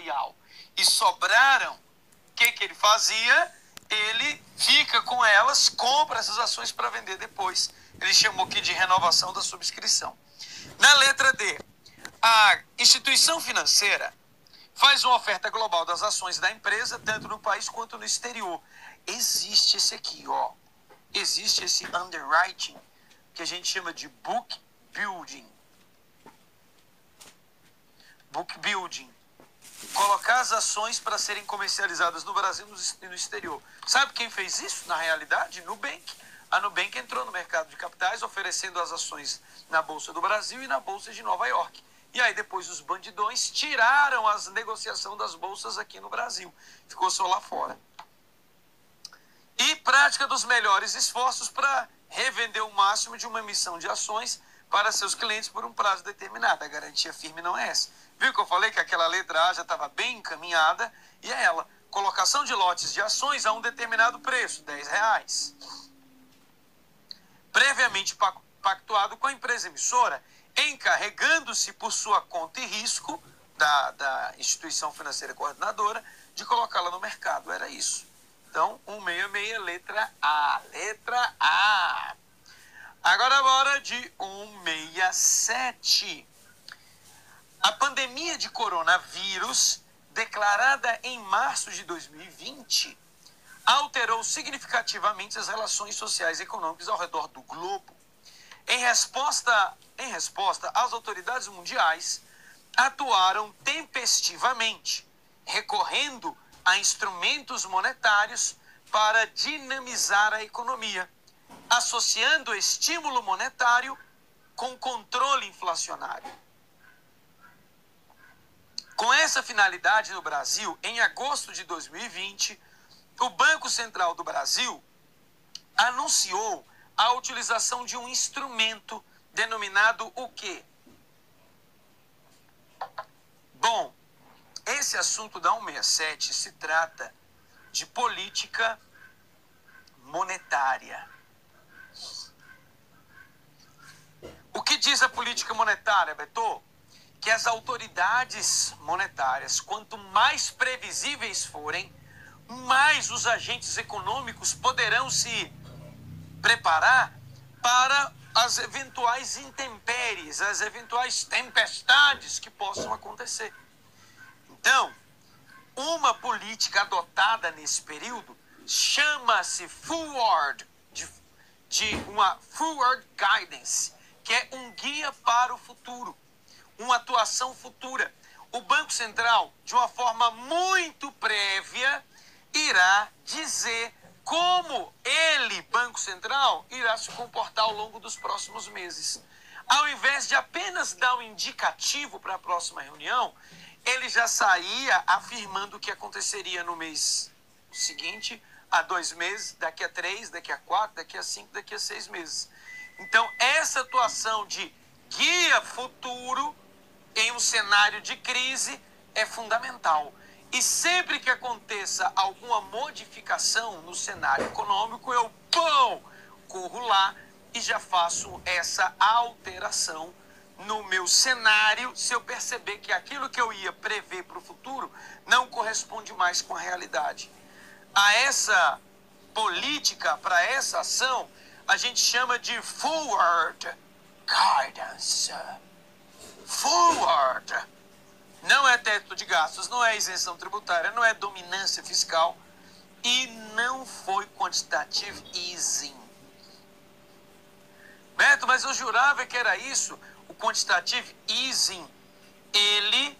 empresarial e sobraram, o que ele fazia? Ele fica com elas, compra essas ações para vender depois. Ele chamou aqui de renovação da subscrição. Na letra D, a instituição financeira faz uma oferta global das ações da empresa, tanto no país quanto no exterior. Existe esse aqui, ó. Existe esse underwriting, que a gente chama de book building. Book building. Colocar as ações para serem comercializadas no Brasil e no exterior. Sabe quem fez isso, na realidade? Nubank. A Nubank entrou no mercado de capitais oferecendo as ações na Bolsa do Brasil e na Bolsa de Nova York. E aí depois os bandidões tiraram a negociação das bolsas aqui no Brasil. Ficou só lá fora. E prática dos melhores esforços para revender o máximo de uma emissão de ações para seus clientes por um prazo determinado. A garantia firme não é essa. Viu que eu falei que aquela letra A já estava bem encaminhada? E é ela. Colocação de lotes de ações a um determinado preço, R$10. Previamente pactuado com a empresa emissora, encarregando-se por sua conta e risco da instituição financeira coordenadora de colocá-la no mercado. Era isso. Então, 166, letra A. Letra A. Agora, bora de 167. A pandemia de coronavírus, declarada em março de 2020, alterou significativamente as relações sociais e econômicas ao redor do globo. Em resposta, as autoridades mundiais atuaram tempestivamente, recorrendo a instrumentos monetários para dinamizar a economia, associando o estímulo monetário com controle inflacionário. Com essa finalidade no Brasil, em agosto de 2020, o Banco Central do Brasil anunciou a utilização de um instrumento denominado o quê? Bom, esse assunto da 167 se trata de política monetária. O que diz a política monetária, Beto? Que as autoridades monetárias, quanto mais previsíveis forem, mais os agentes econômicos poderão se preparar para as eventuais intempéries, as eventuais tempestades que possam acontecer. Então, uma política adotada nesse período chama-se forward, de uma forward guidance, que é um guia para o futuro, uma atuação futura. O Banco Central, de uma forma muito prévia, irá dizer como ele, Banco Central, irá se comportar ao longo dos próximos meses. Ao invés de apenas dar um indicativo para a próxima reunião, ele já saía afirmando o que aconteceria no mês seguinte, há 2 meses, daqui a 3, daqui a 4, daqui a 5, daqui a 6 meses. Então, essa atuação de guia futuro em um cenário de crise é fundamental. E sempre que aconteça alguma modificação no cenário econômico, eu, corro lá e já faço essa alteração no meu cenário, se eu perceber que aquilo que eu ia prever para o futuro não corresponde mais com a realidade. A essa política, para essa ação, a gente chama de forward guidance. Forward. Não é teto de gastos, não é isenção tributária, não é dominância fiscal e não foi quantitative easing. Beto, mas eu jurava que era isso. O quantitative easing, ele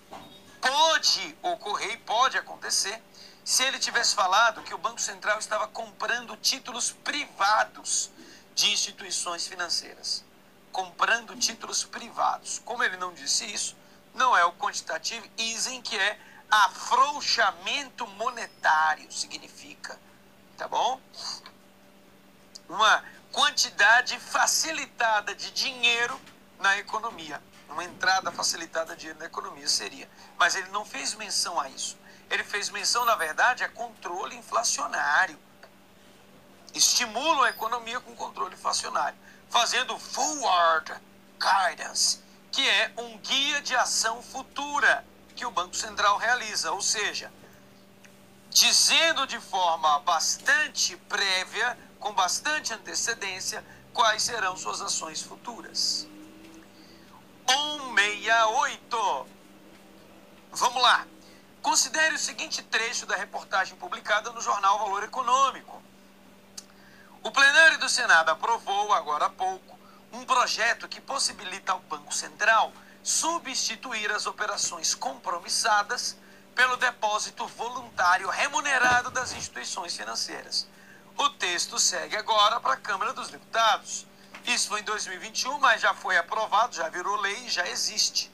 pode ocorrer e pode acontecer se ele tivesse falado que o Banco Central estava comprando títulos privados de instituições financeiras. Comprando títulos privados. Como ele não disse isso, não é o quantitative easing, que é afrouxamento monetário, significa. Tá bom? Uma quantidade facilitada de dinheiro na economia. Uma entrada facilitada de dinheiro na economia seria. Mas ele não fez menção a isso. Ele fez menção, na verdade, a controle inflacionário. Estimulam a economia com controle inflacionário. Fazendo forward guidance, que é um guia de ação futura. que o Banco Central realiza, ou seja, dizendo de forma bastante prévia, com bastante antecedência, quais serão suas ações futuras. 168. Vamos lá. Considere o seguinte trecho da reportagem publicada no jornal Valor Econômico. O plenário do Senado aprovou, agora há pouco, um projeto que possibilita ao Banco Central substituir as operações compromissadas pelo depósito voluntário remunerado das instituições financeiras. O texto segue agora para a Câmara dos Deputados. Isso foi em 2021, mas já foi aprovado, já virou lei e já existe.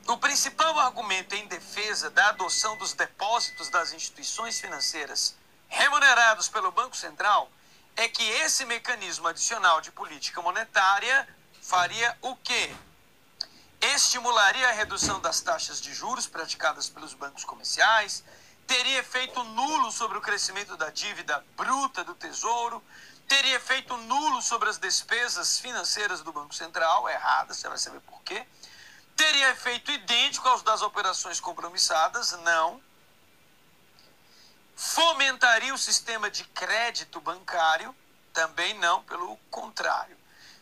O principal argumento em defesa da adoção dos depósitos das instituições financeiras remunerados pelo Banco Central é que esse mecanismo adicional de política monetária faria o quê? Estimularia a redução das taxas de juros praticadas pelos bancos comerciais, teria efeito nulo sobre o crescimento da dívida bruta do Tesouro, teria efeito nulo sobre as despesas financeiras do Banco Central, errada, você vai saber por quê. Teria efeito idêntico aos das operações compromissadas, não. Fomentaria o sistema de crédito bancário, também não, pelo contrário.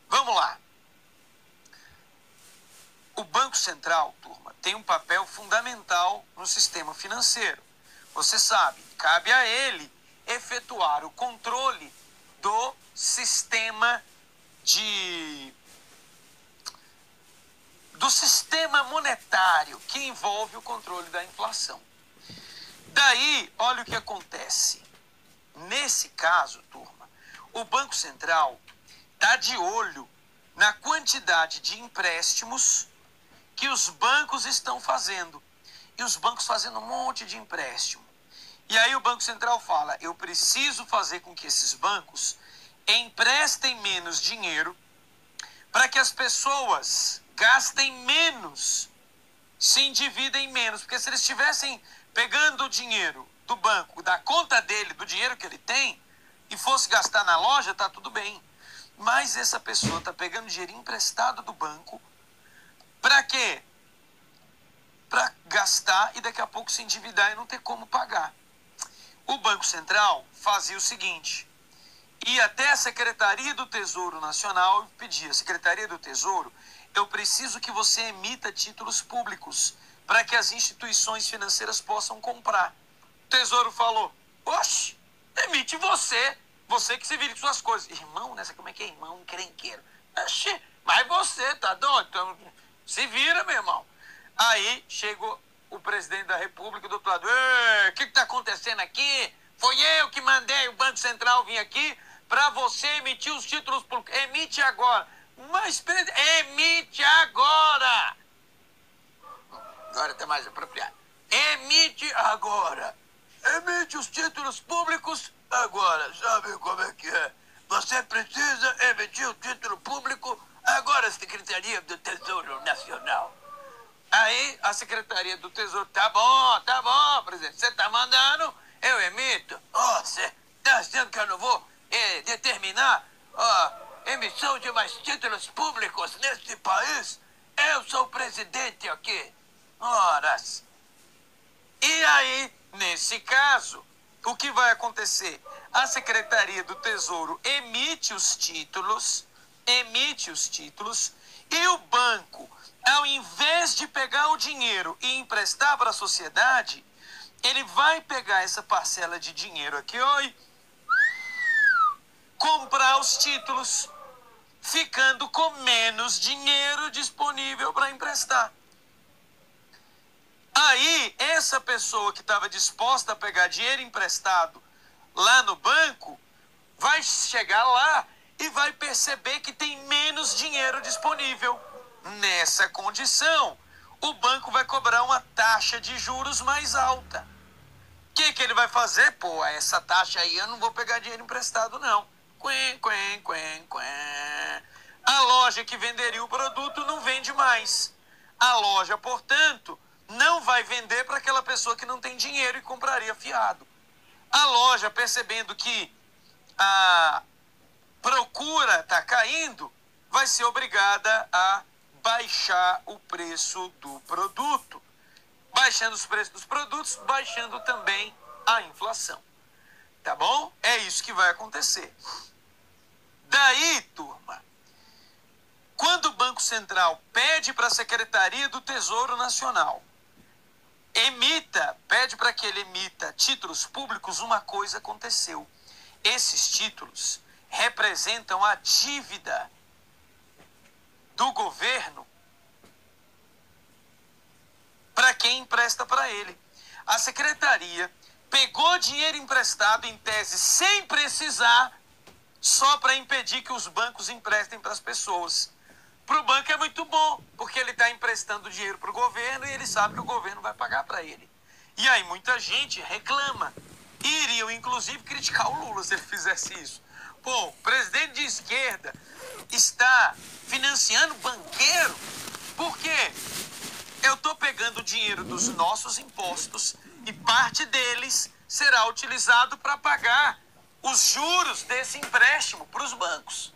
Vamos lá. O Banco Central, turma, tem um papel fundamental no sistema financeiro. Você sabe, cabe a ele efetuar o controle do sistema monetário, que envolve o controle da inflação. Daí, olha o que acontece. Nesse caso, turma, o Banco Central está de olho na quantidade de empréstimos que os bancos estão fazendo. E os bancos fazendo um monte de empréstimo. E aí o Banco Central fala, eu preciso fazer com que esses bancos emprestem menos dinheiro para que as pessoas gastem menos, se endividem menos. Porque se eles estivessem pegando o dinheiro do banco, da conta dele, do dinheiro que ele tem, e fosse gastar na loja, tá tudo bem. Mas essa pessoa está pegando dinheiro emprestado do banco, para quê? Para gastar e daqui a pouco se endividar e não ter como pagar. O Banco Central fazia o seguinte, ia até a Secretaria do Tesouro Nacional e pedia, Secretaria do Tesouro, eu preciso que você emita títulos públicos para que as instituições financeiras possam comprar. O Tesouro falou, oxe, emite você que se vire com suas coisas. Irmão, nessa como é que é irmão, encrenqueiro? Oxe, mas você, tá doido? Então, se vira, meu irmão. Aí chegou o presidente da República do outro lado. O que está acontecendo aqui? Foi eu que mandei o Banco Central vir aqui para você emitir os títulos públicos. Emite agora. Mas emite agora. Agora está mais apropriado. Emite agora. Emite os títulos públicos agora. Sabe como é que é? Você precisa emitir o título público agora, Secretaria do Tesouro Nacional. Aí a Secretaria do Tesouro, tá bom, presidente, você tá mandando, eu emito. Você tá achando que eu não vou determinar emissão de mais títulos públicos neste país? Eu sou o presidente aqui. Horas. E aí, nesse caso, o que vai acontecer? A Secretaria do Tesouro emite os títulos e o banco, ao invés de pegar o dinheiro e emprestar para a sociedade, ele vai pegar essa parcela de dinheiro aqui, comprar os títulos, ficando com menos dinheiro disponível para emprestar. Aí, essa pessoa que estava disposta a pegar dinheiro emprestado lá no banco, vai chegar lá e vai perceber que tem menos dinheiro disponível. Nessa condição, o banco vai cobrar uma taxa de juros mais alta. O que ele vai fazer? Pô, essa taxa aí eu não vou pegar dinheiro emprestado, não. A loja que venderia o produto não vende mais. A loja, portanto, não vai vender para aquela pessoa que não tem dinheiro e compraria fiado. A loja, percebendo que a procura está caindo, vai ser obrigada a baixar o preço do produto. Baixando os preços dos produtos, baixando também a inflação. Tá bom? É isso que vai acontecer. Daí, turma, quando o Banco Central pede para a Secretaria do Tesouro Nacional pede para que ele emita títulos públicos, uma coisa aconteceu. Esses títulos representam a dívida do governo para quem empresta para ele. A secretaria pegou dinheiro emprestado, em tese, sem precisar, só para impedir que os bancos emprestem para as pessoas. Para o banco é muito bom, porque ele está emprestando dinheiro para o governo e ele sabe que o governo vai pagar para ele. E aí muita gente reclama. E iriam, inclusive, criticar o Lula se ele fizesse isso. Pô, o presidente de esquerda está financiando banqueiro. Por quê? Eu estou pegando o dinheiro dos nossos impostos e parte deles será utilizado para pagar os juros desse empréstimo para os bancos.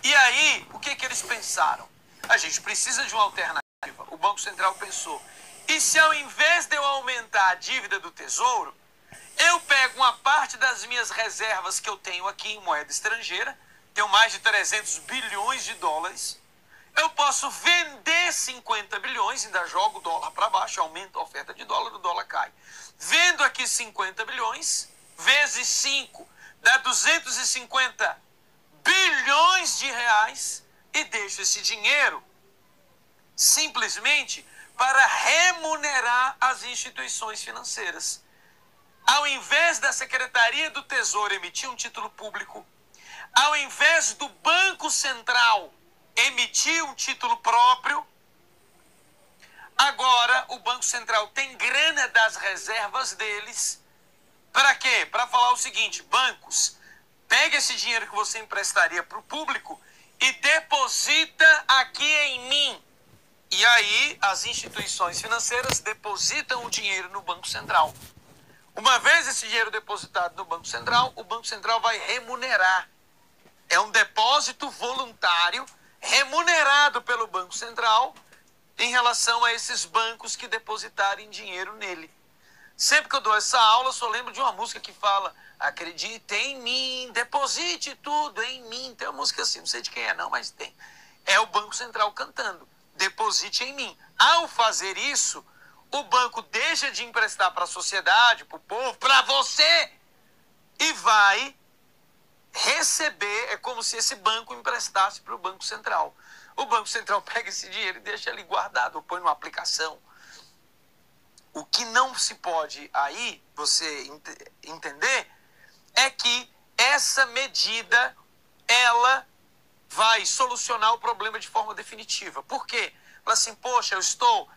E aí, o que eles pensaram? A gente precisa de uma alternativa. O Banco Central pensou, e se ao invés de eu aumentar a dívida do Tesouro, eu pego uma parte das minhas reservas que eu tenho aqui em moeda estrangeira, tenho mais de 300 bilhões de dólares, eu posso vender 50 bilhões, ainda jogo o dólar para baixo, aumenta a oferta de dólar, o dólar cai. Vendo aqui 50 bilhões, vezes 5, dá 250 bilhões de reais e deixo esse dinheiro simplesmente para remunerar as instituições financeiras. Ao invés da Secretaria do Tesouro emitir um título público, ao invés do Banco Central emitir um título próprio, agora o Banco Central tem grana das reservas deles. Para quê? Para falar o seguinte, bancos, pega esse dinheiro que você emprestaria para o público e deposita aqui em mim. E aí as instituições financeiras depositam o dinheiro no Banco Central. Uma vez esse dinheiro depositado no Banco Central, o Banco Central vai remunerar. É um depósito voluntário remunerado pelo Banco Central em relação a esses bancos que depositarem dinheiro nele. Sempre que eu dou essa aula, eu só lembro de uma música que fala: acredite em mim, deposite tudo em mim. Tem uma música assim, não sei de quem é não, mas tem. É o Banco Central cantando, deposite em mim. Ao fazer isso, o banco deixa de emprestar para a sociedade, para o povo, para você, e vai receber, é como se esse banco emprestasse para o Banco Central. O Banco Central pega esse dinheiro e deixa ali guardado, ou põe numa aplicação. O que não se pode aí, você entender, é que essa medida, ela vai solucionar o problema de forma definitiva. Por quê? Fala assim, poxa, eu estou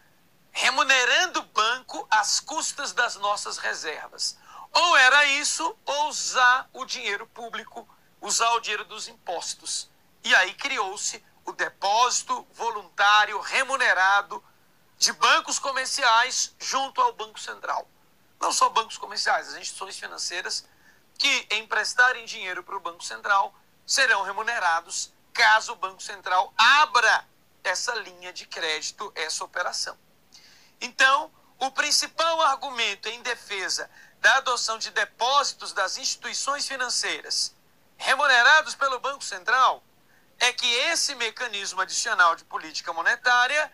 remunerando o banco às custas das nossas reservas. Ou era isso, ou usar o dinheiro público, usar o dinheiro dos impostos. E aí criou-se o depósito voluntário remunerado de bancos comerciais junto ao Banco Central. Não só bancos comerciais, as instituições financeiras que emprestarem dinheiro para o Banco Central serão remunerados caso o Banco Central abra essa linha de crédito, essa operação. Então, o principal argumento em defesa da adoção de depósitos das instituições financeiras remunerados pelo Banco Central é que esse mecanismo adicional de política monetária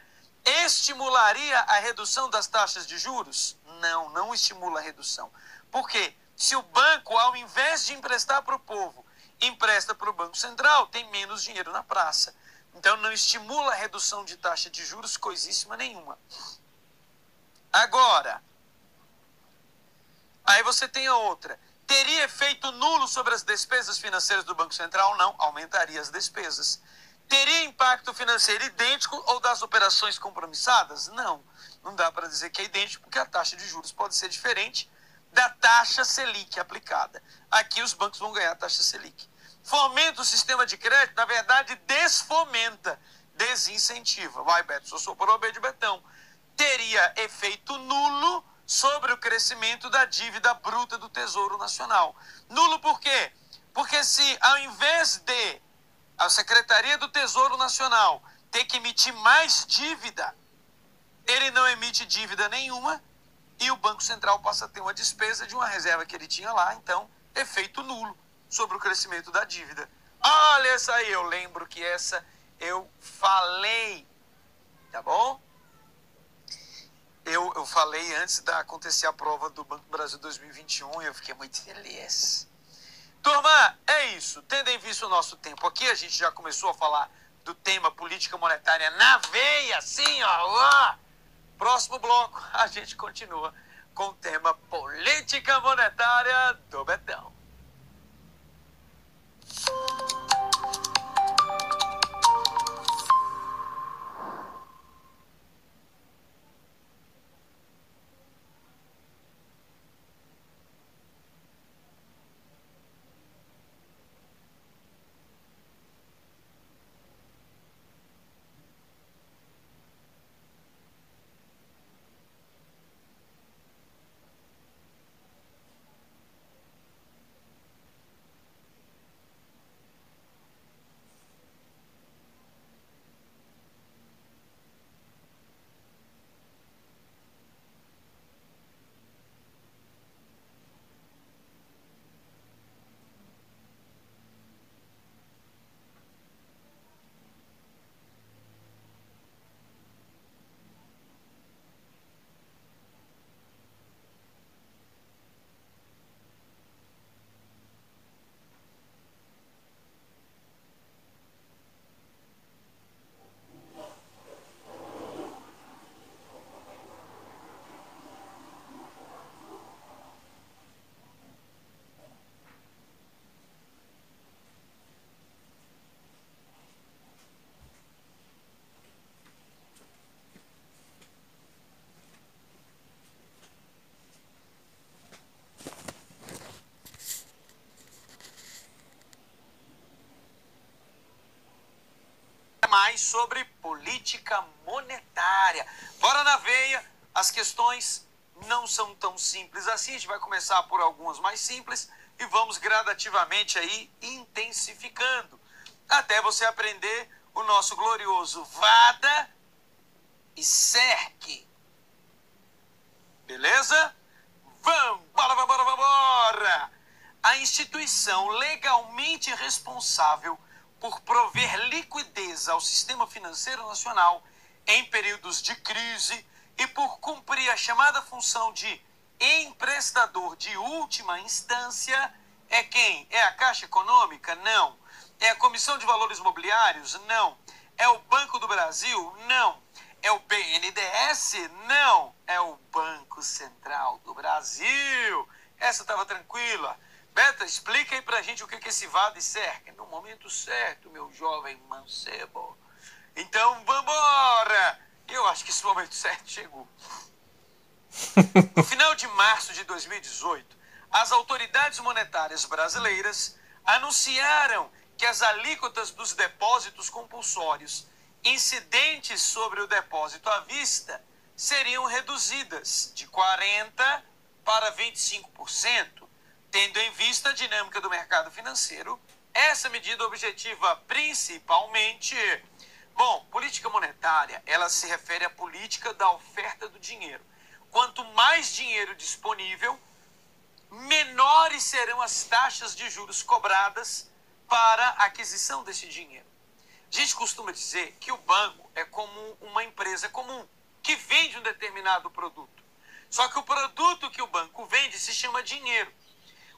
estimularia a redução das taxas de juros? Não, não estimula a redução. Por quê? Se o banco, ao invés de emprestar para o povo, empresta para o Banco Central, tem menos dinheiro na praça. Então não estimula a redução de taxa de juros coisíssima nenhuma. Agora, aí você tem a outra. Teria efeito nulo sobre as despesas financeiras do Banco Central? Não, aumentaria as despesas. Teria impacto financeiro idêntico ou das operações compromissadas? Não, não dá para dizer que é idêntico, porque a taxa de juros pode ser diferente da taxa Selic aplicada. Aqui os bancos vão ganhar a taxa Selic. Fomenta o sistema de crédito, na verdade, desfomenta, desincentiva. Vai, Beto, só soprou B de Betão. Teria efeito nulo sobre o crescimento da dívida bruta do Tesouro Nacional. Nulo por quê? Porque se, ao invés de a Secretaria do Tesouro Nacional ter que emitir mais dívida. Ele não emite dívida nenhuma e o Banco Central passa a ter uma despesa de uma reserva que ele tinha lá, então, efeito nulo sobre o crescimento da dívida. Olha essa aí, eu lembro que essa eu falei, tá bom? Eu falei antes de acontecer a prova do Banco do Brasil 2021 e eu fiquei muito feliz. Turma, é isso. Tendo em vista o nosso tempo aqui, a gente já começou a falar do tema política monetária na veia, assim, ó. Próximo bloco, a gente continua com o tema política monetária do Betão. Mais sobre política monetária. Bora na veia, as questões não são tão simples assim, a gente vai começar por algumas mais simples e vamos gradativamente aí intensificando, até você aprender o nosso glorioso VADA e SERC. Beleza? Vambora! A instituição legalmente responsável por prover liquidez ao sistema financeiro nacional em períodos de crise e por cumprir a chamada função de emprestador de última instância é quem? É a Caixa Econômica? Não. É a Comissão de Valores Mobiliários? Não. É o Banco do Brasil? Não. É o BNDES? Não. É o Banco Central do Brasil. Essa estava tranquila. Beta, explica aí pra gente o que é esse VADA e SERC. No momento certo, meu jovem mancebo. Então, vambora! Eu acho que esse momento certo chegou. No final de março de 2018, as autoridades monetárias brasileiras anunciaram que as alíquotas dos depósitos compulsórios incidentes sobre o depósito à vista seriam reduzidas de 40% para 25%. Tendo em vista a dinâmica do mercado financeiro, essa medida objetiva principalmente... Bom, política monetária, ela se refere à política da oferta do dinheiro. Quanto mais dinheiro disponível, menores serão as taxas de juros cobradas para a aquisição desse dinheiro. A gente costuma dizer que o banco é como uma empresa comum, que vende um determinado produto. Só que o produto que o banco vende se chama dinheiro.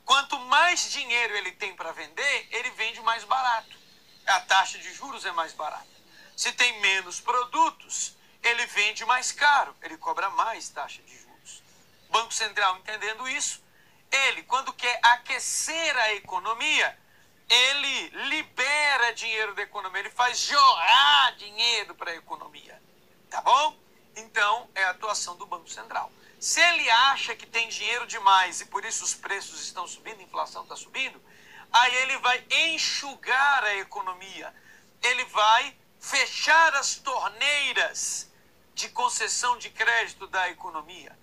Quanto mais dinheiro ele tem para vender, ele vende mais barato. A taxa de juros é mais barata. Se tem menos produtos, ele vende mais caro, ele cobra mais taxa de juros. O Banco Central, entendendo isso, ele, quando quer aquecer a economia, ele libera dinheiro da economia, ele faz jorrar dinheiro para a economia. Tá bom? Então, é a atuação do Banco Central. Se ele acha que tem dinheiro demais e por isso os preços estão subindo, a inflação está subindo, aí ele vai enxugar a economia. Ele vai fechar as torneiras de concessão de crédito da economia.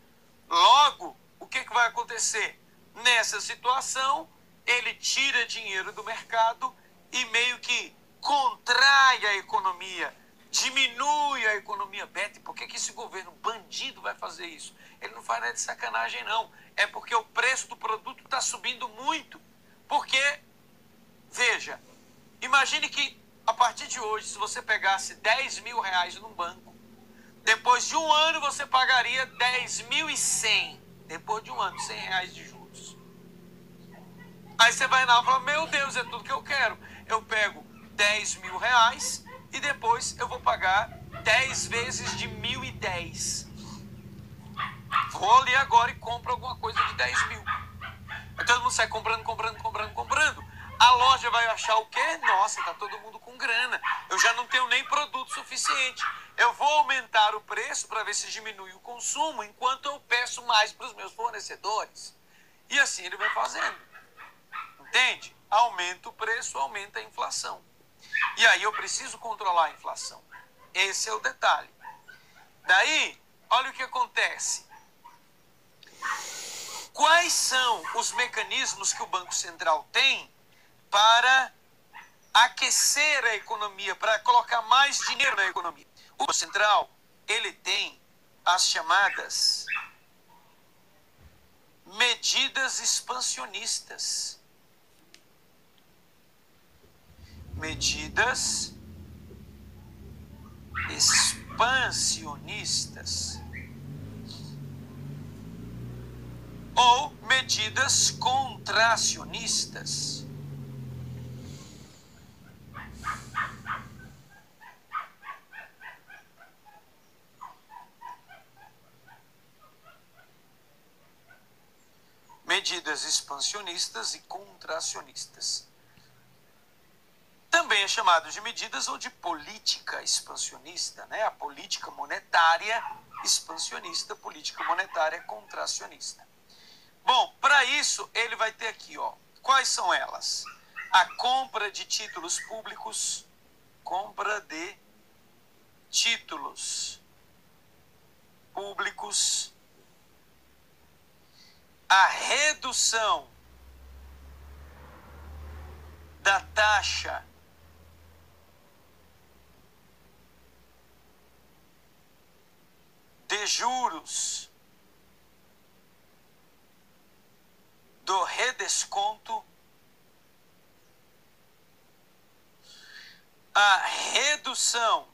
Logo, o que vai acontecer? Nessa situação, ele tira dinheiro do mercado e meio que contrai a economia, diminui a economia. Bete, por que esse governo bandido vai fazer isso? Ele não faz nada de sacanagem, não. É porque o preço do produto está subindo muito. Porque, veja, imagine que a partir de hoje, se você pegasse 10 mil reais num banco, depois de um ano você pagaria 10.100. Depois de um ano, 100 reais de juros. Aí você vai lá e fala, meu Deus, é tudo que eu quero. Eu pego 10 mil reais e depois eu vou pagar 10 vezes de 1.010. Vou ali agora e compro alguma coisa de 10 mil. Aí todo mundo sai comprando. A loja vai achar o quê? Nossa, tá todo mundo com grana. Eu já não tenho nem produto suficiente. Eu vou aumentar o preço para ver se diminui o consumo, enquanto eu peço mais para os meus fornecedores. E assim ele vai fazendo. Entende? Aumenta o preço, aumenta a inflação. E aí eu preciso controlar a inflação. Esse é o detalhe. Daí, olha o que acontece. Quais são os mecanismos que o Banco Central tem para aquecer a economia, para colocar mais dinheiro na economia? O Banco Central, ele tem as chamadas medidas expansionistas. Medidas expansionistas. Ou medidas contracionistas. Medidas expansionistas e contracionistas. Também é chamado de medidas ou de política expansionista, né? A política monetária expansionista, política monetária contracionista. Bom, para isso ele vai ter aqui, ó, quais são elas? A compra de títulos públicos, compra de títulos públicos, a redução da taxa de juros do redesconto, a redução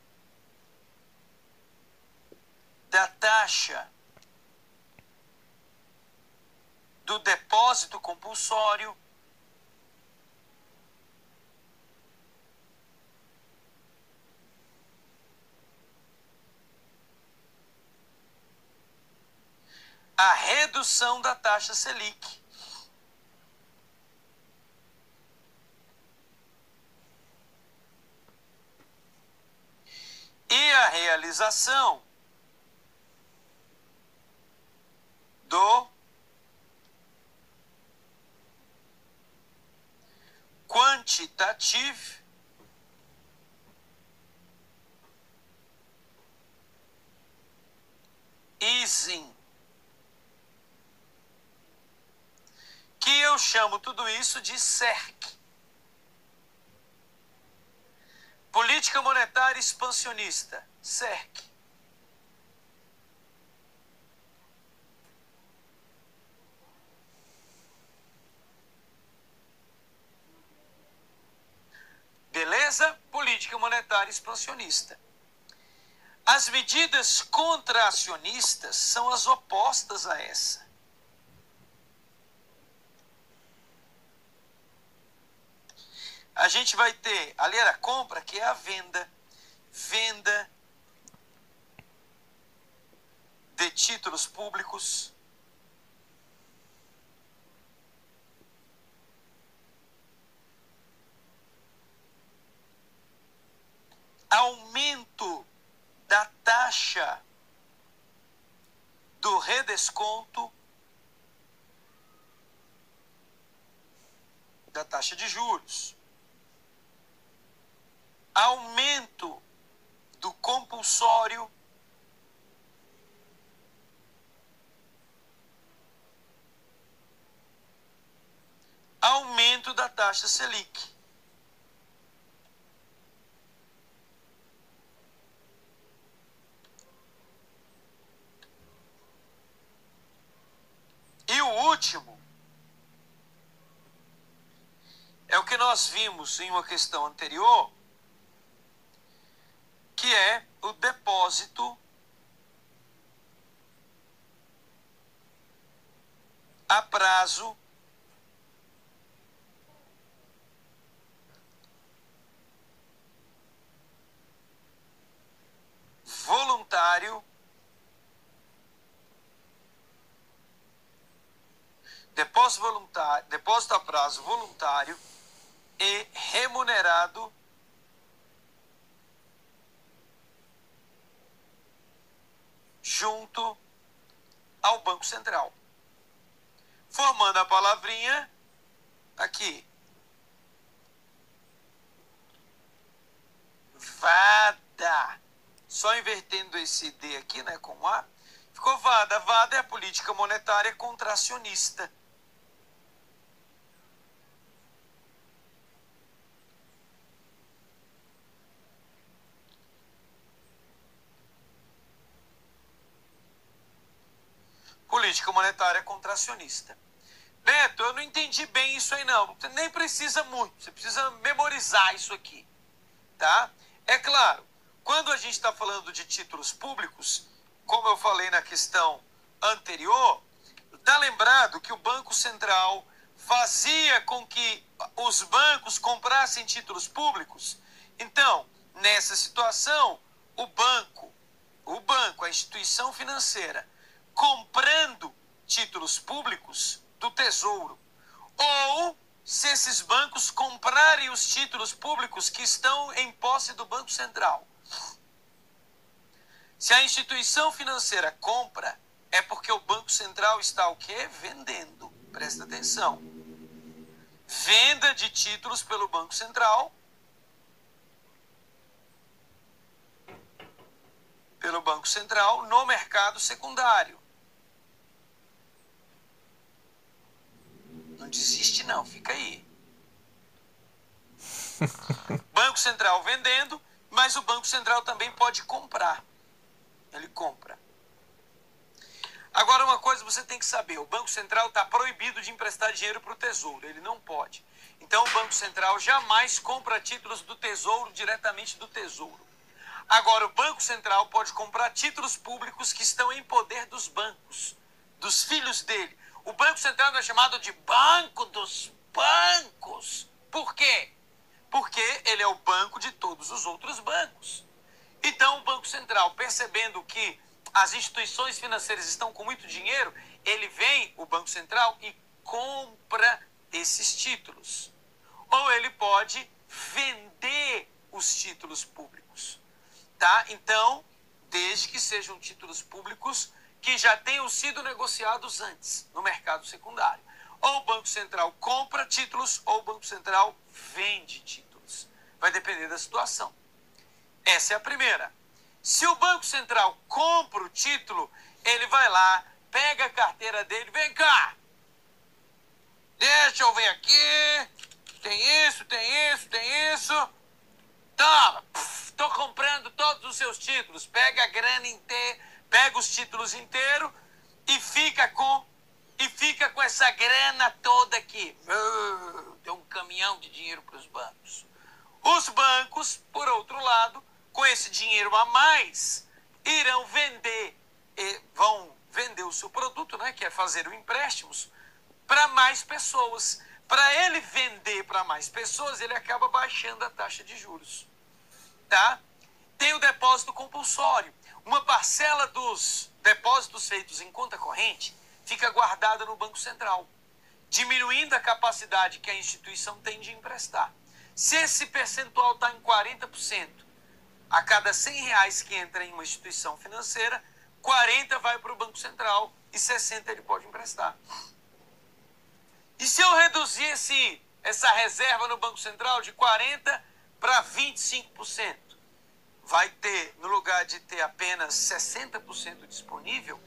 da taxa do depósito compulsório, a redução da taxa Selic. E a realização do quantitative easing, que eu chamo tudo isso de CERC. Política monetária expansionista, CERC. Beleza? Política monetária expansionista. As medidas contracionistas são as opostas a essa. A gente vai ter, ali era a compra, que é a venda. Venda de títulos públicos. Aumento da taxa do redesconto da taxa de juros. Aumento do compulsório aumento da taxa Selic. último é o que nós vimos em uma questão anterior, que é o depósito a prazo voluntário, depósito a prazo voluntário e remunerado junto ao Banco Central, formando a palavrinha aqui, VADA. Só invertendo esse D aqui, né, com A, ficou VADA. VADA é a política monetária contracionista. Política monetária contracionista. Beto, eu não entendi bem isso aí não. Você nem precisa muito, você precisa memorizar isso aqui, tá? É claro, quando a gente está falando de títulos públicos, como eu falei na questão anterior, está lembrado que o Banco Central fazia com que os bancos comprassem títulos públicos? Então, nessa situação, o banco, a instituição financeira, comprando títulos públicos do Tesouro, ou se esses bancos comprarem os títulos públicos que estão em posse do Banco Central. Se a instituição financeira compra, é porque o Banco Central está o quê? Vendendo. Presta atenção. Venda de títulos pelo Banco Central, no mercado secundário. Não desiste não, fica aí. Banco Central vendendo, mas o Banco Central também pode comprar. Ele compra. Agora, uma coisa você tem que saber, o Banco Central está proibido de emprestar dinheiro para o Tesouro, ele não pode. Então, o Banco Central jamais compra títulos do Tesouro diretamente do Tesouro. Agora, o Banco Central pode comprar títulos públicos que estão em poder dos bancos, dos filhos dele. O Banco Central é chamado de Banco dos Bancos. Por quê? Porque ele é o banco de todos os outros bancos. Então, o Banco Central, percebendo que as instituições financeiras estão com muito dinheiro, ele vem, o Banco Central, e compra esses títulos. Ou ele pode vender os títulos públicos. Tá? Então, desde que sejam títulos públicos que já tenham sido negociados antes no mercado secundário. Ou o Banco Central compra títulos, ou o Banco Central vende títulos. Vai depender da situação. Essa é a primeira. Se o Banco Central compra o título, ele vai lá, pega a carteira dele, vem cá, deixa eu ver aqui, tem isso, tem isso, tem isso, toma, estou comprando todos os seus títulos, pega a grana inteira, pega os títulos inteiros e fica com essa grana toda aqui. Tem um caminhão de dinheiro para os bancos. Os bancos, por outro lado, com esse dinheiro a mais, irão vender, vão vender o seu produto, né, que é fazer o empréstimos, para mais pessoas. Para ele vender para mais pessoas, ele acaba baixando a taxa de juros. Tá? Tem o depósito compulsório. Uma parcela dos depósitos feitos em conta corrente fica guardada no Banco Central, diminuindo a capacidade que a instituição tem de emprestar. Se esse percentual está em 40%, a cada R$100 que entra em uma instituição financeira, 40 vai para o Banco Central e 60 ele pode emprestar. E se eu reduzir essa reserva no Banco Central de 40% para 25%, vai ter, no lugar de ter apenas 60% disponível,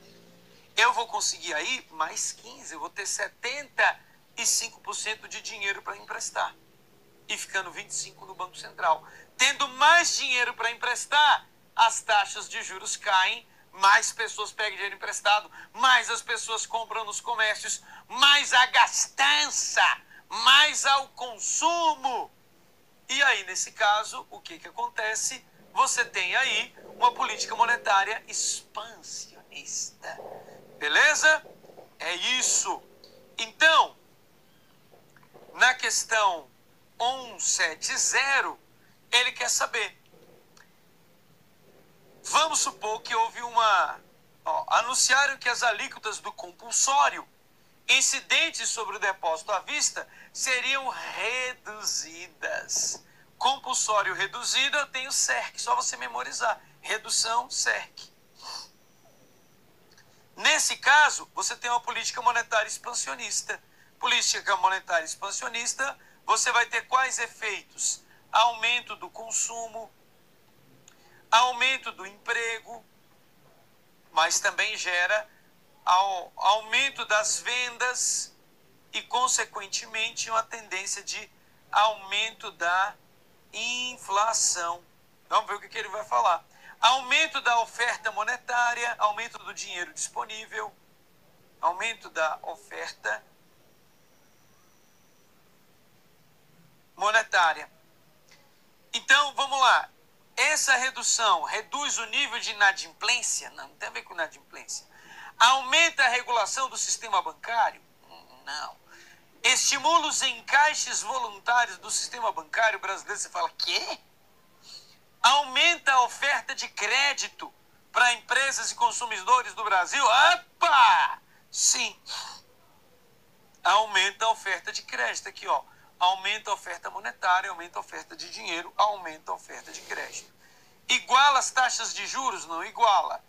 eu vou conseguir aí mais 15%, eu vou ter 75% de dinheiro para emprestar. E ficando 25% no Banco Central. Tendo mais dinheiro para emprestar, as taxas de juros caem, mais pessoas pegam dinheiro emprestado, mais as pessoas compram nos comércios, mais a gastança, mais ao consumo. E aí, nesse caso, o que acontece? Você tem aí uma política monetária expansionista. Beleza? É isso. Então, na questão 170, ele quer saber. Vamos supor que houve anunciaram que as alíquotas do compulsório incidentes sobre o depósito à vista seriam reduzidas. Compulsório reduzido, eu tenho CERC, só você memorizar. Redução, CERC. Nesse caso, você tem uma política monetária expansionista. Política monetária expansionista, você vai ter quais efeitos? Aumento do consumo, aumento do emprego, mas também gera aumento das vendas e, consequentemente, uma tendência de aumento da inflação. Vamos ver o que ele vai falar. Aumento da oferta monetária, aumento do dinheiro disponível, aumento da oferta monetária. Então, vamos lá. Essa redução reduz o nível de inadimplência? Não tem a ver com inadimplência. Aumenta a regulação do sistema bancário? Não. Estimula os encaixes voluntários do sistema bancário brasileiro? Você fala, quê? Aumenta a oferta de crédito para empresas e consumidores do Brasil? Opa! Sim. Aumenta a oferta de crédito. Aqui, ó. Aumenta a oferta monetária, aumenta a oferta de dinheiro, aumenta a oferta de crédito. Iguala as taxas de juros? Não iguala.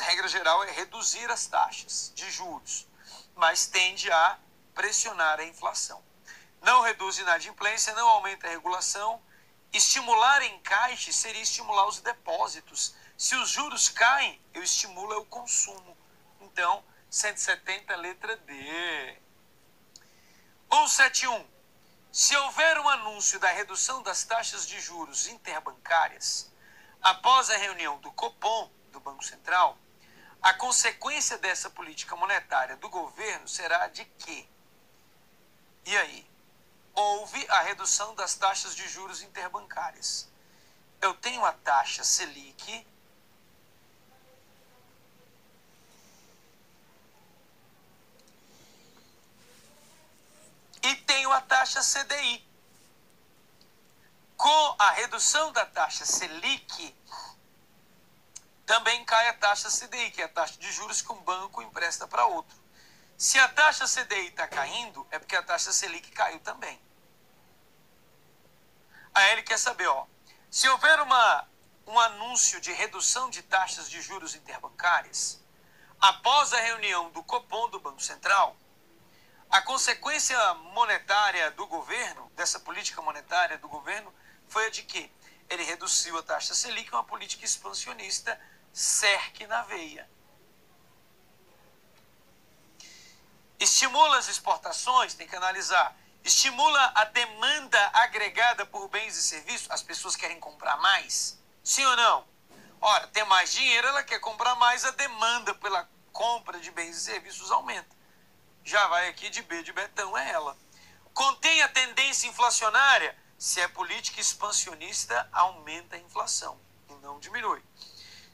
Regra geral, é reduzir as taxas de juros, mas tende a pressionar a inflação. Não reduz a inadimplência, não aumenta a regulação. Estimular encaixe seria estimular os depósitos. Se os juros caem, eu estimulo o consumo. Então, 170, letra D. 171. Se houver um anúncio da redução das taxas de juros interbancárias, após a reunião do Copom, do Banco Central, a consequência dessa política monetária do governo será de quê? E aí? Houve a redução das taxas de juros interbancárias. Eu tenho a taxa Selic, e tenho a taxa CDI. Com a redução da taxa Selic, também cai a taxa CDI, que é a taxa de juros que um banco empresta para outro. Se a taxa CDI está caindo, é porque a taxa Selic caiu também. Aí ele quer saber, se houver um anúncio de redução de taxas de juros interbancárias, após a reunião do Copom do Banco Central, a consequência monetária do governo, dessa política monetária do governo, foi a de que ele reduziu a taxa Selic, uma política expansionista, CERC na veia. Estimula as exportações, tem que analisar. Estimula a demanda agregada por bens e serviços, as pessoas querem comprar mais? Sim ou não? Ora, tem mais dinheiro, ela quer comprar mais, a demanda pela compra de bens e serviços aumenta. Já vai aqui de B de Betão, é ela. Contém a tendência inflacionária? Se é política expansionista, aumenta a inflação e não diminui.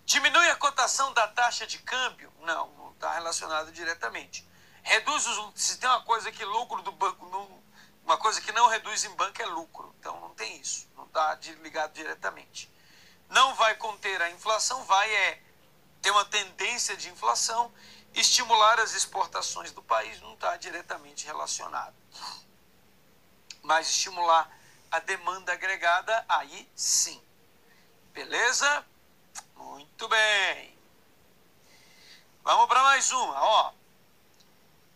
Diminui a cotação da taxa de câmbio? Não está relacionado diretamente. Reduz se tem uma coisa que lucro do banco, uma coisa que não reduz em banco é lucro. Então não tem isso, não está ligado diretamente. Não vai conter a inflação, vai ter uma tendência de inflação. Estimular as exportações do país não está diretamente relacionado. Mas estimular a demanda agregada, aí sim. Beleza? Muito bem. Vamos para mais uma.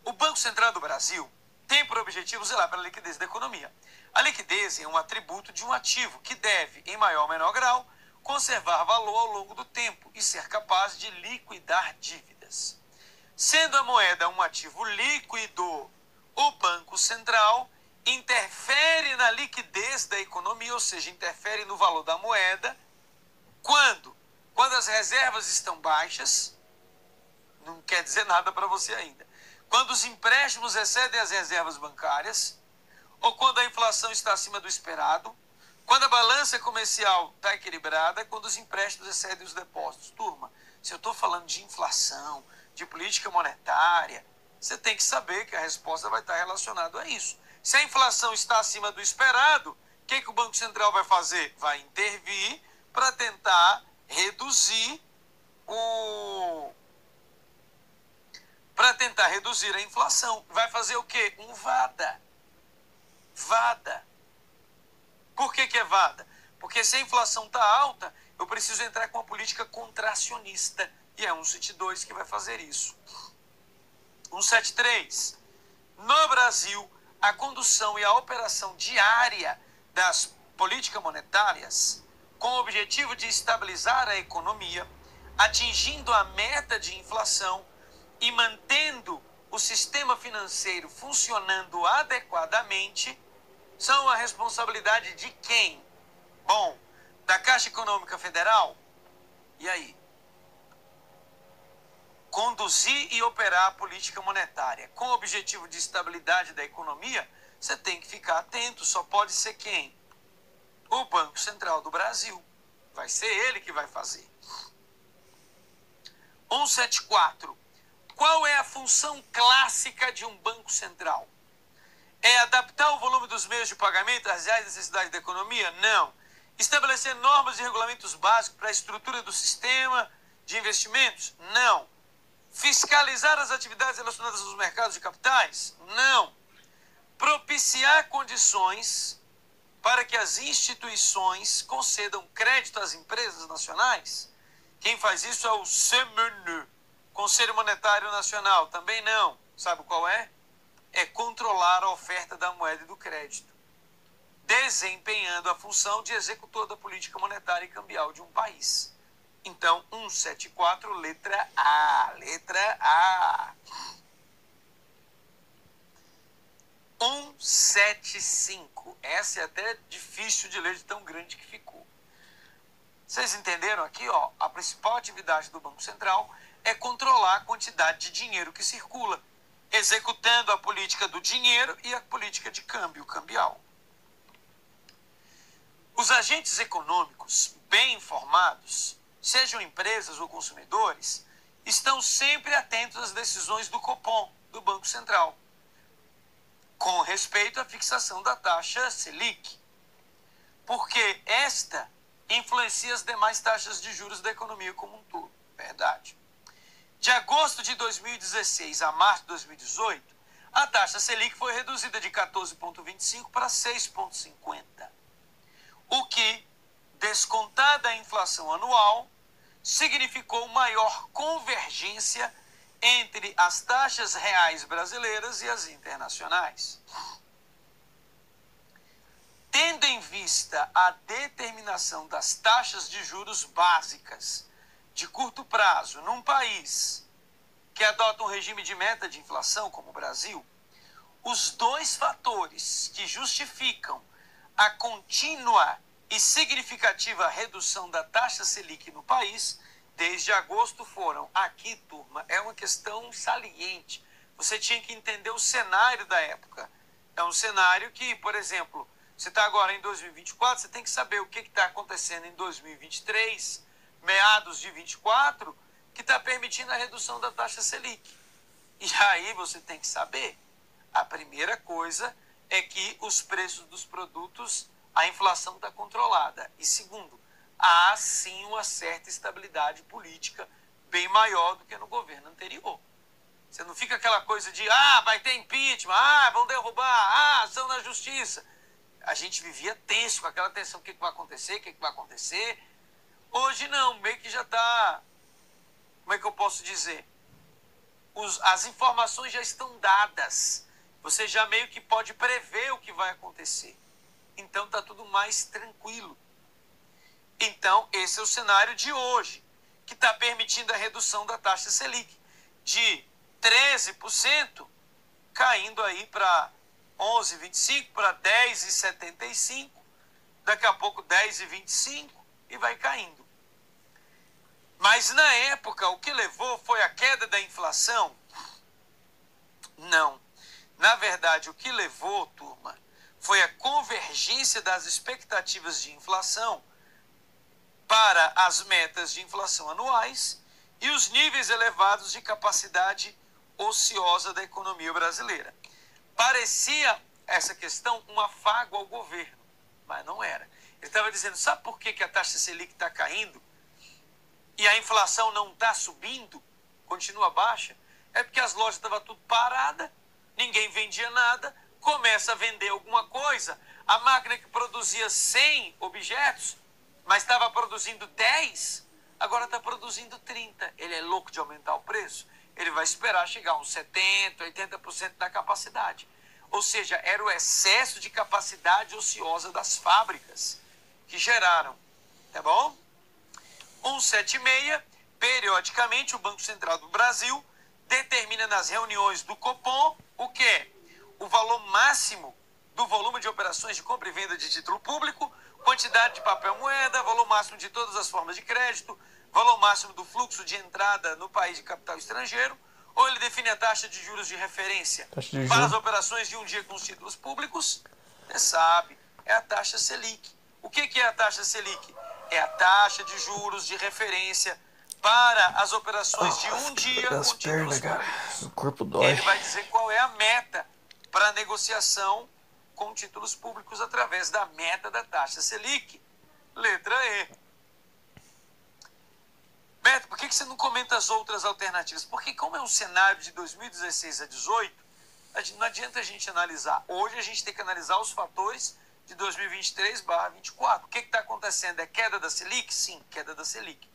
O Banco Central do Brasil tem por objetivo zelar pela liquidez da economia. A liquidez é um atributo de um ativo que deve, em maior ou menor grau, conservar valor ao longo do tempo e ser capaz de liquidar dívidas. Sendo a moeda um ativo líquido, o Banco Central interfere na liquidez da economia, ou seja, interfere no valor da moeda, quando Quando as reservas estão baixas, não quer dizer nada para você ainda. Quando os empréstimos excedem as reservas bancárias, ou quando a inflação está acima do esperado, quando a balança comercial está equilibrada, quando os empréstimos excedem os depósitos. Turma, se eu estou falando de inflação, de política monetária, você tem que saber que a resposta vai estar relacionada a isso. Se a inflação está acima do esperado, o que o Banco Central vai fazer? Vai intervir para tentar reduzir a inflação. Vai fazer o quê? Um VADA. VADA. Por que é VADA? Porque se a inflação está alta, eu preciso entrar com uma política contracionista. E é 172 que vai fazer isso. 173. No Brasil, a condução e a operação diária das políticas monetárias, com o objetivo de estabilizar a economia, atingindo a meta de inflação e mantendo o sistema financeiro funcionando adequadamente, são a responsabilidade de quem? Bom, da Caixa Econômica Federal? E aí? Conduzir e operar a política monetária com o objetivo de estabilidade da economia, você tem que ficar atento. Só pode ser quem? O Banco Central do Brasil. Vai ser ele que vai fazer. 174. Qual é a função clássica de um banco central? É adaptar o volume dos meios de pagamento às reais necessidades da economia? Não. Estabelecer normas e regulamentos básicos para a estrutura do sistema de investimentos? Não. Fiscalizar as atividades relacionadas aos mercados de capitais? Não. Propiciar condições para que as instituições concedam crédito às empresas nacionais? Quem faz isso é o CMN, Conselho Monetário Nacional. Também não. Sabe qual é? É controlar a oferta da moeda e do crédito, desempenhando a função de executor da política monetária e cambial de um país. Então, 174, letra A. Letra A. 175. Essa é até difícil de ler de tão grande que ficou. Vocês entenderam aqui, ó? A principal atividade do Banco Central é controlar a quantidade de dinheiro que circula, executando a política do dinheiro e a política de câmbio cambial. Os agentes econômicos bem informados, sejam empresas ou consumidores, estão sempre atentos às decisões do Copom, do Banco Central, com respeito à fixação da taxa Selic, porque esta influencia as demais taxas de juros da economia como um todo. Verdade. De agosto de 2016 a março de 2018, a taxa Selic foi reduzida de 14,25 para 6,50, o que, descontada a inflação anual, significou maior convergência entre as taxas reais brasileiras e as internacionais. Tendo em vista a determinação das taxas de juros básicas de curto prazo num país que adota um regime de meta de inflação como o Brasil, os dois fatores que justificam a contínua e significativa redução da taxa Selic no país desde agosto foram, aqui turma, é uma questão saliente, você tinha que entender o cenário da época. É um cenário que, por exemplo, você está agora em 2024, você tem que saber o que está acontecendo em 2023, meados de 24, que está permitindo a redução da taxa Selic. E aí você tem que saber, a primeira coisa é que os preços dos produtos, a inflação está controlada. E segundo, há sim uma certa estabilidade política bem maior do que no governo anterior. Você não fica aquela coisa de, vai ter impeachment, vão derrubar, ação na justiça. A gente vivia tenso, com aquela tensão, o que vai acontecer, o que vai acontecer. Hoje não, meio que já está, como é que eu posso dizer? As informações já estão dadas. Você já meio que pode prever o que vai acontecer. Então está tudo mais tranquilo. Então esse é o cenário de hoje, que está permitindo a redução da taxa Selic de 13%, caindo aí para 11,25, para 10,75, daqui a pouco 10,25 e vai caindo. Mas na época, o que levou foi a queda da inflação? Não. Na verdade, o que levou, turma, foi a convergência das expectativas de inflação para as metas de inflação anuais e os níveis elevados de capacidade ociosa da economia brasileira. Parecia essa questão um afago ao governo, mas não era. Ele estava dizendo, sabe por que a taxa Selic está caindo e a inflação não está subindo, continua baixa? É porque as lojas estavam tudo paradas, ninguém vendia nada, começa a vender alguma coisa, a máquina que produzia 100 objetos, mas estava produzindo 10, agora está produzindo 30. Ele é louco de aumentar o preço. Ele vai esperar chegar a uns 70%, 80% da capacidade. Ou seja, era o excesso de capacidade ociosa das fábricas que geraram. Tá bom? 176, periodicamente o Banco Central do Brasil determina nas reuniões do Copom o quê? O valor máximo do volume de operações de compra e venda de título público, quantidade de papel moeda, valor máximo de todas as formas de crédito, valor máximo do fluxo de entrada no país de capital estrangeiro, ou ele define a taxa de juros de referência para as operações de um dia com os títulos públicos? Você sabe, é a taxa Selic. O que é a taxa Selic? É a taxa de juros de referência para as operações de um dia com títulos públicos. O corpo dói. Ele vai dizer qual é a meta para a negociação com títulos públicos através da meta da taxa Selic. Letra E. Beto, por que você não comenta as outras alternativas? Porque como é um cenário de 2016 a 2018, não adianta a gente analisar. Hoje a gente tem que analisar os fatores de 2023/24. O que está acontecendo? É queda da Selic? Sim, queda da Selic.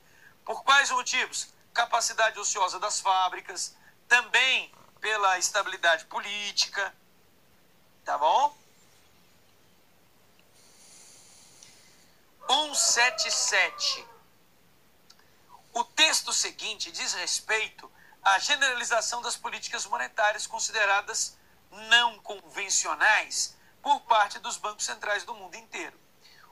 Por quais motivos? Capacidade ociosa das fábricas, também pela estabilidade política, tá bom? 177. O texto seguinte diz respeito à generalização das políticas monetárias consideradas não convencionais por parte dos bancos centrais do mundo inteiro.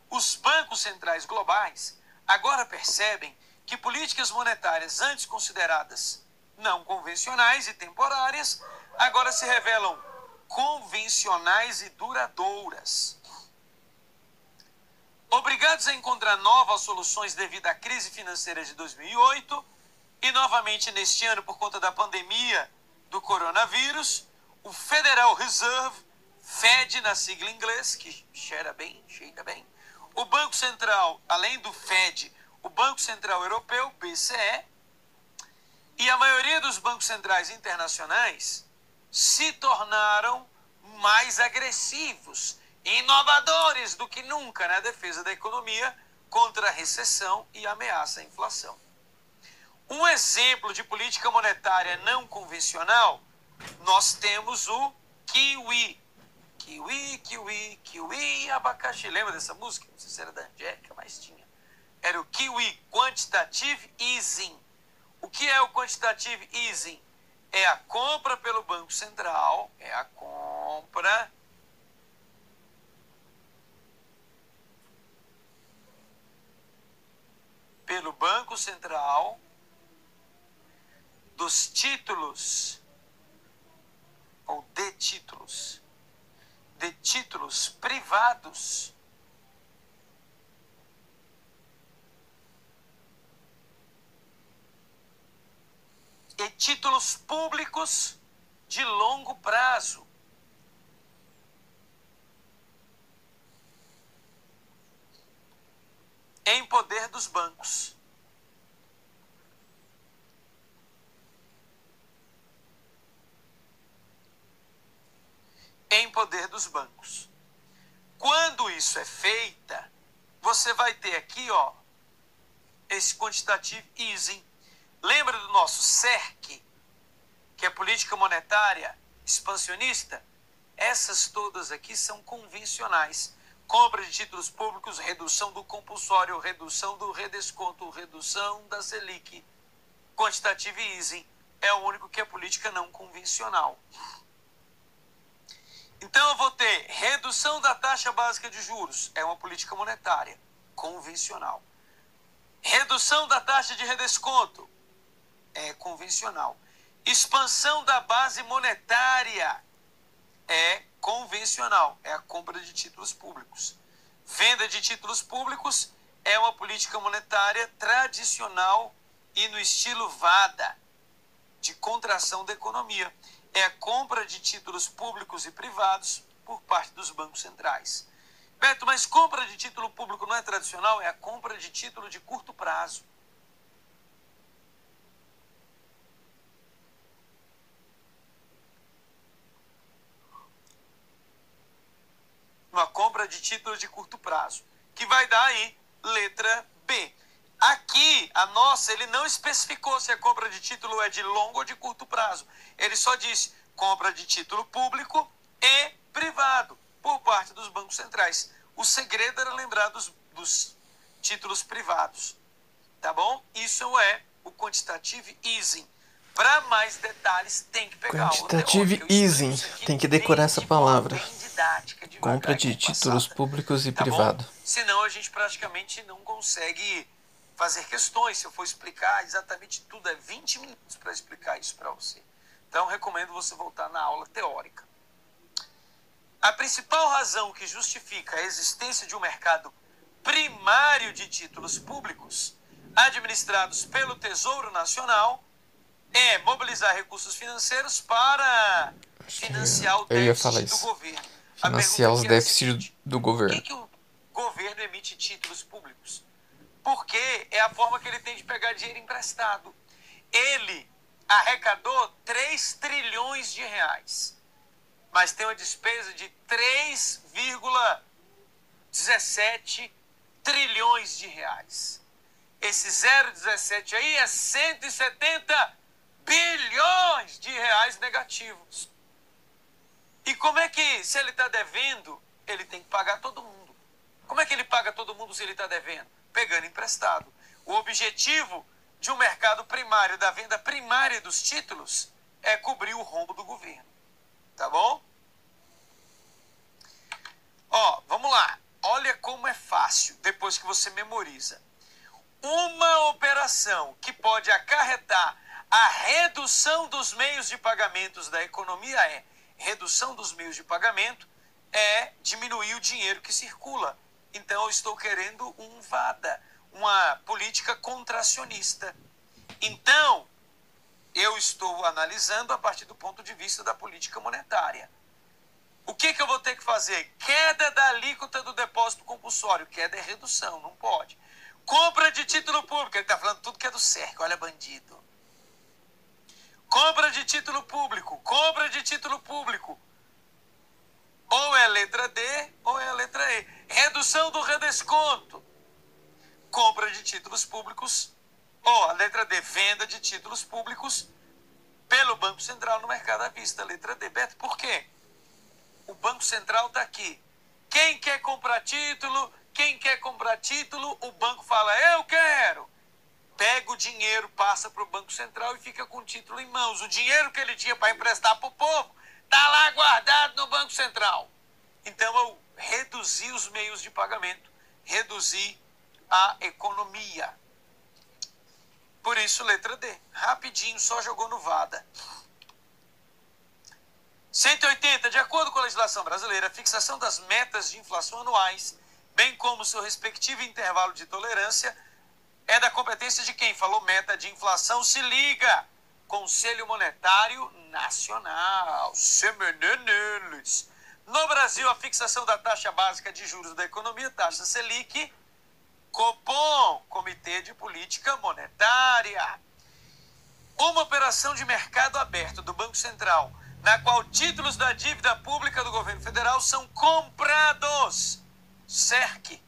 Os bancos centrais globais agora percebem que políticas monetárias antes consideradas não convencionais e temporárias agora se revelam convencionais e duradouras. Obrigados a encontrar novas soluções devido à crise financeira de 2008 e novamente neste ano por conta da pandemia do coronavírus, o Federal Reserve, Fed na sigla em inglês, que cheira bem, o Banco Central, além do Fed, o Banco Central Europeu, BCE, e a maioria dos bancos centrais internacionais se tornaram mais agressivos, inovadores do que nunca na defesa da economia contra a recessão e ameaça à inflação. Um exemplo de política monetária não convencional, nós temos o kiwi. Kiwi, abacaxi. Lembra dessa música? Não sei se era da Angélica, mas tinha. Era o Kiwi Quantitative Easing. O que é o Quantitative Easing? É a compra pelo Banco Central, pelo Banco Central dos títulos ou de títulos privados e títulos públicos de longo prazo. Em poder dos bancos. Em poder dos bancos. Quando isso é feita, você vai ter aqui, ó, esse quantitative easing. Lembra do nosso CERC, que é política monetária expansionista? Essas todas aqui são convencionais. Compra de títulos públicos, redução do compulsório, redução do redesconto, redução da Selic. Quantitative easing é o único que é política não convencional. Então eu vou ter redução da taxa básica de juros, é uma política monetária convencional. Redução da taxa de redesconto. É convencional. Expansão da base monetária. É convencional. É a compra de títulos públicos. Venda de títulos públicos é uma política monetária tradicional e no estilo VADA, de contração da economia. É a compra de títulos públicos e privados por parte dos bancos centrais. Beto, mas compra de título público não é tradicional? É a compra de título de curto prazo. Uma compra de título de curto prazo, que vai dar aí letra B. Aqui, a nossa, ele não especificou se a compra de título é de longo ou de curto prazo. Ele só disse compra de título público e privado por parte dos bancos centrais. O segredo era lembrar dos títulos privados, tá bom? Isso é o quantitative easing. Para mais detalhes, tem que pegar Quantitative easing, tem que decorar essa palavra. Didática, Compra de títulos públicos e privado. Senão a gente praticamente não consegue fazer questões. Se eu for explicar exatamente tudo, é 20 minutos para explicar isso para você. Então, recomendo você voltar na aula teórica. A principal razão que justifica a existência de um mercado primário de títulos públicos administrados pelo Tesouro Nacional é mobilizar recursos financeiros para financiar o déficit do governo. Financiar os déficits do governo. Por que o governo emite títulos públicos? Porque é a forma que ele tem de pegar dinheiro emprestado. Ele arrecadou 3 trilhões de reais, mas tem uma despesa de 3,17 trilhões de reais. Esse 0,17 aí é 170 bilhões de reais negativos. E como é que, se ele está devendo, ele tem que pagar todo mundo? Como é que ele paga todo mundo se ele está devendo? Pegando emprestado. O objetivo de um mercado primário, da venda primária dos títulos, é cobrir o rombo do governo. Tá bom? Ó, vamos lá. Olha como é fácil, depois que você memoriza. Uma operação que pode acarretar a redução dos meios de pagamentos da economia redução dos meios de pagamento é diminuir o dinheiro que circula. Então, eu estou querendo um VADA, uma política contracionista. Então, eu estou analisando a partir do ponto de vista da política monetária. O que eu vou ter que fazer? Queda da alíquota do depósito compulsório. Queda é redução, não pode. Compra de título público. Ele está falando tudo que é do cerco, olha bandido. Compra de título público. Compra de título público. Ou é a letra D ou é a letra E. Redução do redesconto. Compra de títulos públicos. Ou a letra D, venda de títulos públicos pelo Banco Central no mercado à vista. Letra D. Beto, por quê? O Banco Central está aqui. Quem quer comprar título? Quem quer comprar título? O banco fala, eu quero. Pega o dinheiro, passa para o Banco Central e fica com o título em mãos. O dinheiro que ele tinha para emprestar para o povo está lá guardado no Banco Central. Então, eu reduzi os meios de pagamento, reduzi a economia. Por isso, letra D. Rapidinho, só jogou no VADA. 180. De acordo com a legislação brasileira, a fixação das metas de inflação anuais, bem como seu respectivo intervalo de tolerância, é da competência de quem falou meta de inflação. Se liga, Conselho Monetário Nacional. Semeneneles. No Brasil, a fixação da taxa básica de juros da economia, taxa Selic, Copom, Comitê de Política Monetária. Uma operação de mercado aberto do Banco Central, na qual títulos da dívida pública do governo federal são comprados. CERC,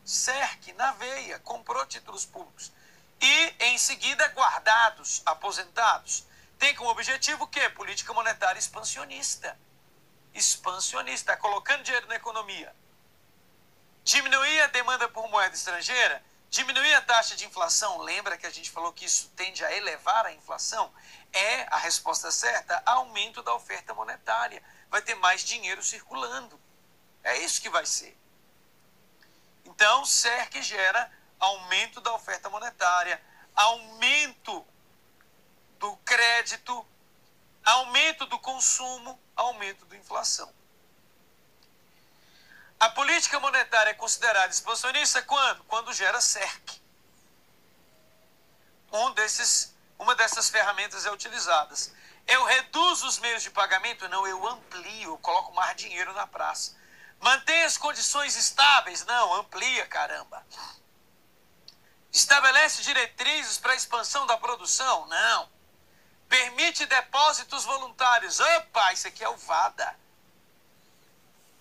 na veia, comprou títulos públicos. E, em seguida, guardados, aposentados. Tem como objetivo o quê? Política monetária expansionista. Expansionista, colocando dinheiro na economia. Diminuir a demanda por moeda estrangeira, diminuir a taxa de inflação. Lembra que a gente falou que isso tende a elevar a inflação? É a resposta certa, aumento da oferta monetária. Vai ter mais dinheiro circulando. É isso que vai ser. Então, CERC gera aumento da oferta monetária, aumento do crédito, aumento do consumo, aumento da inflação. A política monetária é considerada expansionista quando? Quando gera cerque. Uma dessas ferramentas é utilizada. Eu reduzo os meios de pagamento? Não, eu amplio, eu coloco mais dinheiro na praça. Mantém as condições estáveis? Não, amplia, caramba. Estabelece diretrizes para a expansão da produção? Não. Permite depósitos voluntários? Opa, isso aqui é o VADA.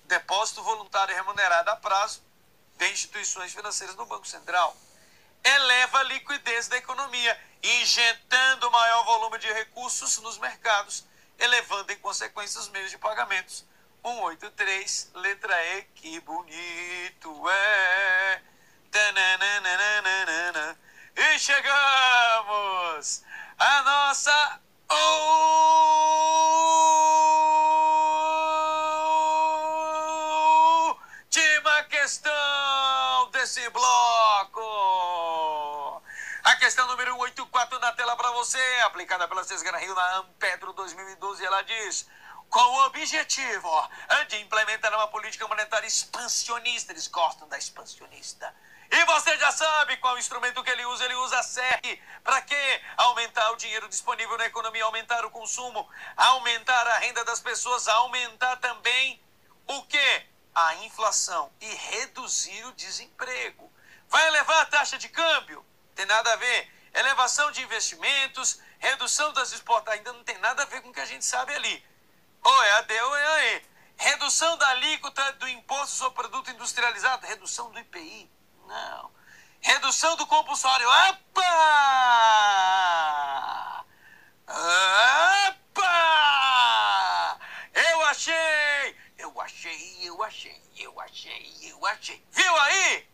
Depósito voluntário remunerado a prazo de instituições financeiras no Banco Central. Eleva a liquidez da economia, injetando maior volume de recursos nos mercados, elevando em consequência os meios de pagamentos. 183, letra E, que bonito é. Tananana. E chegamos à nossa última questão desse bloco. A questão número 184 na tela para você, aplicada pela Cesgana Rio na Ampetro 2012, ela diz: com o objetivo de implementar uma política monetária expansionista. Eles gostam da expansionista. E você já sabe qual instrumento que ele usa a CER. Para quê? Aumentar o dinheiro disponível na economia, aumentar o consumo, aumentar a renda das pessoas, aumentar também o quê? A inflação e reduzir o desemprego. Vai elevar a taxa de câmbio? Tem nada a ver. Elevação de investimentos, redução das exportações, ainda não tem nada a ver com o que a gente sabe ali. Ou é a D ou é a E. Redução da alíquota do imposto sobre produto industrializado, redução do IPI. Não. Redução do compulsório. Opa! Opa! Eu achei! Viu aí?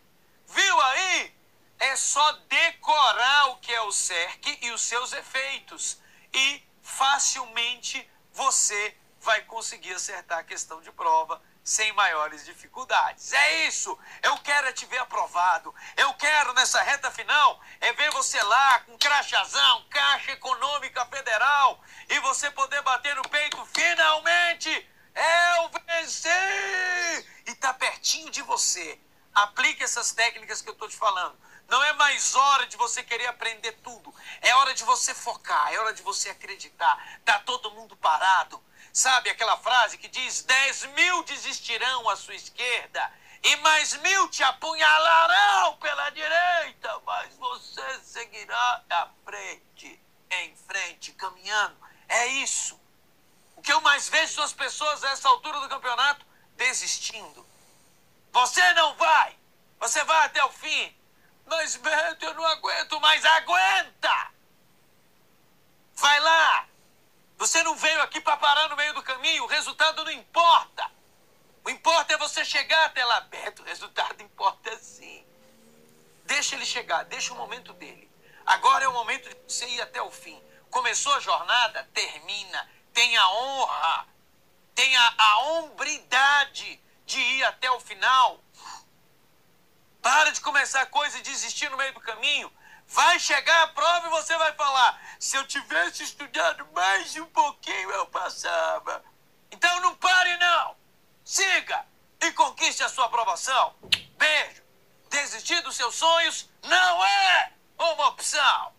Viu aí? É só decorar o que é o CERC e os seus efeitos. E facilmente você vai conseguir acertar a questão de prova sem maiores dificuldades. É isso. Eu quero te ver aprovado. Eu quero, nessa reta final, ver você lá com crachazão, Caixa Econômica Federal, e você poder bater no peito, finalmente, eu venci! E tá pertinho de você. Aplique essas técnicas que eu tô te falando. Não é mais hora de você querer aprender tudo. É hora de você focar, é hora de você acreditar. Tá todo mundo parado. Sabe aquela frase que diz: 10.000 desistirão à sua esquerda e mais 1.000 te apunhalarão pela direita, mas você seguirá à frente, em frente, caminhando. É isso. O que eu mais vejo são as pessoas a essa altura do campeonato desistindo. Você não vai. Você vai até o fim. Mas, Beto, eu não aguento mais. Aguenta! Vai lá. Você não veio aqui para parar no meio do caminho. O resultado não importa. O importa é você chegar até lá, Beto. O resultado importa sim. Deixa ele chegar. Deixa o momento dele. Agora é o momento de você ir até o fim. Começou a jornada? Termina. Tenha honra. Tenha a hombridade de ir até o final. Para de começar a coisa e desistir no meio do caminho. Vai chegar a prova e você vai falar: se eu tivesse estudado mais um pouquinho, eu passava. Então não pare não. Siga e conquiste a sua aprovação. Beijo. Desistir dos seus sonhos não é uma opção.